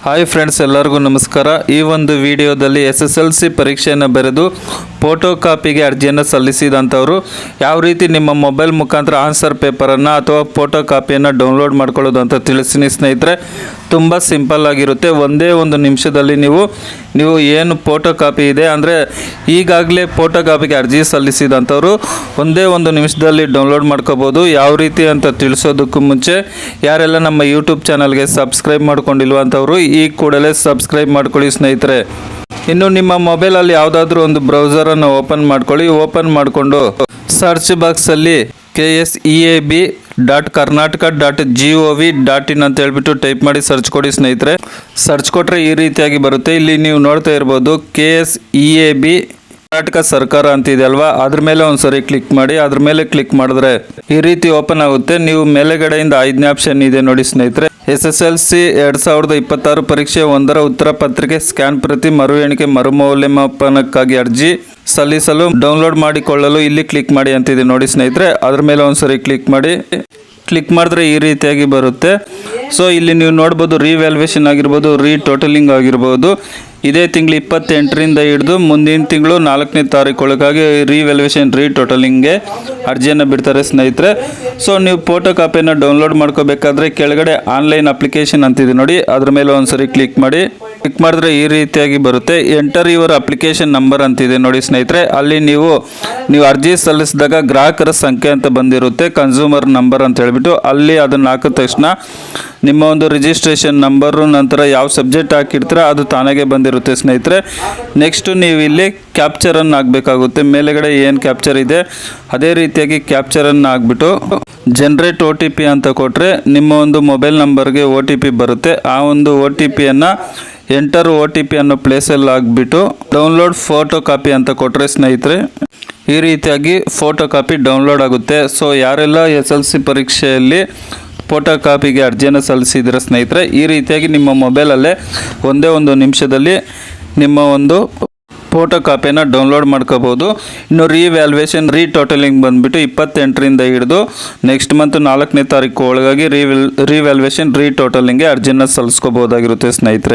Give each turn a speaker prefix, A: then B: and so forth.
A: Hi friends, ಎಲ್ಲರಿಗೂ ನಮಸ್ಕಾರ. ಈ ಒಂದು ವಿಡಿಯೋದಲ್ಲಿ SSLC ಪರೀಕ್ಷೆಯನ್ನು ಬರೆದು ಫೋಟೋ ಕಾಪಿಗೆ ಅರ್ಜಿಯನ್ನು ಸಲ್ಲಿಸಿದಂಥವರು ಯಾವ ರೀತಿ ನಿಮ್ಮ ಮೊಬೈಲ್ ಮುಖಾಂತರ ಆನ್ಸರ್ ಪೇಪರನ್ನು ಅಥವಾ ಫೋಟೋ ಕಾಪಿಯನ್ನು ಡೌನ್ಲೋಡ್ ಮಾಡ್ಕೊಳ್ಳೋದು ಅಂತ ತಿಳಿಸ್ತೀನಿ ಸ್ನೇಹಿತರೆ. ತುಂಬ ಸಿಂಪಲ್ ಆಗಿರುತ್ತೆ. ಒಂದೇ ಒಂದು ನಿಮಿಷದಲ್ಲಿ ನೀವು ಏನು ಫೋಟೋ ಕಾಪಿ ಇದೆ ಅಂದರೆ ಈಗಾಗಲೇ ಫೋಟೋ ಕಾಪಿಗೆ ಅರ್ಜಿ ಸಲ್ಲಿಸಿದಂಥವರು ಒಂದೇ ಒಂದು ನಿಮಿಷದಲ್ಲಿ ಡೌನ್ಲೋಡ್ ಮಾಡ್ಕೋಬೋದು. ಯಾವ ರೀತಿ ಅಂತ ತಿಳಿಸೋದಕ್ಕೂ ಮುಂಚೆ ಯಾರೆಲ್ಲ ನಮ್ಮ ಯೂಟ್ಯೂಬ್ ಚಾನಲ್ಗೆ ಸಬ್ಸ್ಕ್ರೈಬ್ ಮಾಡ್ಕೊಂಡಿಲ್ವ ಅಂಥವರು ಈ ಕೂಡಲೇ ಸಬ್ಸ್ಕ್ರೈಬ್ ಮಾಡ್ಕೊಳ್ಳಿ ಸ್ನೇಹಿತರೆ. ಇನ್ನು ನಿಮ್ಮ ಮೊಬೈಲಲ್ಲಿ ಯಾವುದಾದ್ರೂ ಒಂದು ಬ್ರೌಸರನ್ನು ಓಪನ್ ಮಾಡ್ಕೊಳ್ಳಿ. ಓಪನ್ ಮಾಡಿಕೊಂಡು ಸರ್ಚ್ ಬಾಕ್ಸಲ್ಲಿ KSEAB.Karnataka.gov.in ಅಂತ ಹೇಳ್ಬಿಟ್ಟು ಟೈಪ್ ಮಾಡಿ ಸರ್ಚ್ ಕೊಡಿ ಸ್ನೇಹಿತರೆ. ಸರ್ಚ್ ಕೊಟ್ಟರೆ ಈ ರೀತಿಯಾಗಿ ಬರುತ್ತೆ. ಇಲ್ಲಿ ನೀವು ನೋಡ್ತಾ ಇರ್ಬೋದು KSEAB ಕರ್ನಾಟಕ ಸರ್ಕಾರ ಅಂತಿದೆ ಅಲ್ವಾ, ಅದ್ರ ಮೇಲೆ ಒಂದ್ಸರಿ ಕ್ಲಿಕ್ ಮಾಡಿ. ಅದ್ರ ಮೇಲೆ ಕ್ಲಿಕ್ ಮಾಡಿದ್ರೆ ಈ ರೀತಿ ಓಪನ್ ಆಗುತ್ತೆ. ನೀವು ಮೇಲೆಗಡೆಯಿಂದ 5ನೇ ಆಪ್ಷನ್ ಇದೆ ನೋಡಿ ಸ್ನೇಹಿತರೆ, SSLC 2026 ಪರೀಕ್ಷೆ 1ರ ಉತ್ತರ ಪತ್ರಿಕೆ ಸ್ಕ್ಯಾನ್ ಪ್ರತಿ ಮರು ಎಣಿಕೆ ಮರುಮೌಲ್ಯಮಾಪನಕ್ಕಾಗಿ ಅರ್ಜಿ ಸಲ್ಲಿಸಲು ಡೌನ್ಲೋಡ್ ಮಾಡಿಕೊಳ್ಳಲು ಇಲ್ಲಿ ಕ್ಲಿಕ್ ಮಾಡಿ ಅಂತಿದೆ ನೋಡಿ ಸ್ನೇಹಿತರೆ. ಅದ್ರ ಮೇಲೆ ಒಂದ್ಸರಿ ಕ್ಲಿಕ್ ಮಾಡಿ. ಕ್ಲಿಕ್ ಮಾಡಿದ್ರೆ ಈ ರೀತಿಯಾಗಿ ಬರುತ್ತೆ. ಸೊ ಇಲ್ಲಿ ನೀವು ನೋಡ್ಬೋದು ರಿವ್ಯಾಲ್ಯೂಯೇಷನ್ ಆಗಿರ್ಬೋದು, ಟೋಟಲಿಂಗ್ ಆಗಿರ್ಬೋದು. ಇದೇ ತಿಂಗಳು 28ರಿಂದ ಹಿಡಿದು ಮುಂದಿನ ತಿಂಗಳು 4ನೇ ತಾರೀಕೊಳಗಾಗಿ ರಿವ್ಯಾಲ್ಯೂಯೇಷನ್ ಟೋಟಲಿಂಗ್ಗೆ ಅರ್ಜಿಯನ್ನು ಬಿಡ್ತಾರೆ ಸ್ನೇಹಿತರೆ. ಸೊ ನೀವು ಫೋಟೋ ಕಾಪಿಯನ್ನು ಡೌನ್ಲೋಡ್ ಮಾಡ್ಕೋಬೇಕಾದ್ರೆ ಕೆಳಗಡೆ ಆನ್ಲೈನ್ ಅಪ್ಲಿಕೇಶನ್ ಅಂತಿದೆ ನೋಡಿ, ಅದ್ರ ಮೇಲೆ ಒಂದ್ಸರಿ ಕ್ಲಿಕ್ ಮಾಡಿ. ಕ್ಲಿಕ್ ಮಾಡಿದ್ರೆ ಈ ರೀತಿಯಾಗಿ ಬರುತ್ತೆ. ಎಂಟರ್ ಯುವರ್ ಅಪ್ಲಿಕೇಶನ್ ನಂಬರ್ ಅಂತಿದೆ ನೋಡಿ ಸ್ನೇಹಿತರೆ. ಅಲ್ಲಿ ನೀವು ಅರ್ಜಿ ಸಲ್ಲಿಸಿದಾಗ ಗ್ರಾಹಕರ ಸಂಖ್ಯೆ ಅಂತ ಬಂದಿರುತ್ತೆ, ಕನ್ಸ್ಯೂಮರ್ ನಂಬರ್ ಅಂತ ಹೇಳ್ಬಿಟ್ಟು. ಅಲ್ಲಿ ಅದನ್ನು ಹಾಕಿದ ತಕ್ಷಣ ನಿಮ್ಮ ಒಂದು ರಿಜಿಸ್ಟ್ರೇಷನ್ ನಂಬರು ನಂತರ ಯಾವ ಸಬ್ಜೆಕ್ಟ್ ಹಾಕಿರ್ತೀರ ಅದು ತಾನಾಗೆ ಬಂದಿರುತ್ತೆ ಸ್ನೇಹಿತರೆ. ನೆಕ್ಸ್ಟ್ ನೀವು ಇಲ್ಲಿ ಕ್ಯಾಪ್ಚರನ್ನು ಹಾಕಬೇಕಾಗುತ್ತೆ. ಮೇಲೆಗಡೆ ಏನು ಕ್ಯಾಪ್ಚರ್ ಇದೆ ಅದೇ ರೀತಿಯಾಗಿ ಕ್ಯಾಪ್ಚರನ್ನು ಹಾಕ್ಬಿಟ್ಟು ಜನರೇಟ್ OTP ಅಂತ ಕೊಟ್ಟರೆ ನಿಮ್ಮ ಒಂದು ಮೊಬೈಲ್ ನಂಬರ್ಗೆ OTP ಬರುತ್ತೆ. ಆ ಒಂದು OTPಯನ್ನು ಎಂಟರ್ OTP ಅನ್ನೋ ಪ್ಲೇಸಲ್ಲಿ ಹಾಕ್ಬಿಟ್ಟು ಡೌನ್ಲೋಡ್ ಫೋಟೋ ಕಾಪಿ ಅಂತ ಕೊಟ್ಟರೆ ಸ್ನೇಹಿತರೆ ಈ ರೀತಿಯಾಗಿ ಫೋಟೋ ಕಾಪಿ ಡೌನ್ಲೋಡ್ ಆಗುತ್ತೆ. ಸೊ ಯಾರೆಲ್ಲ SSLC ಪರೀಕ್ಷೆಯಲ್ಲಿ ಫೋಟೋ ಕಾಪಿಗೆ ಅರ್ಜಿಯನ್ನು ಸಲ್ಲಿಸಿದ್ರೆ ಸ್ನೇಹಿತರೆ ಈ ರೀತಿಯಾಗಿ ನಿಮ್ಮ ಮೊಬೈಲಲ್ಲೇ ಒಂದೇ ಒಂದು ನಿಮಿಷದಲ್ಲಿ ನಿಮ್ಮ ಒಂದು ಫೋಟೋ ಕಾಪಿಯನ್ನು ಡೌನ್ಲೋಡ್ ಮಾಡ್ಕೋಬೋದು. ಇನ್ನು ರಿವ್ಯಾಲ್ಯೂಯೇಷನ್ ಟೋಟಲಿಂಗ್ ಬಂದುಬಿಟ್ಟು 28ರಿಂದ ಹಿಡಿದು ನೆಕ್ಸ್ಟ್ ಮಂತ್ 4ನೇ ತಾರೀಕು ಒಳಗಾಗಿ ರಿವ್ಯಾಲ್ಯೂಯೇಷನ್ ಟೋಟಲಿಂಗ್ಗೆ ಅರ್ಜಿಯನ್ನು ಸಲ್ಲಿಸ್ಕೋಬೋದಾಗಿರುತ್ತೆ ಸ್ನೇಹಿತರೆ.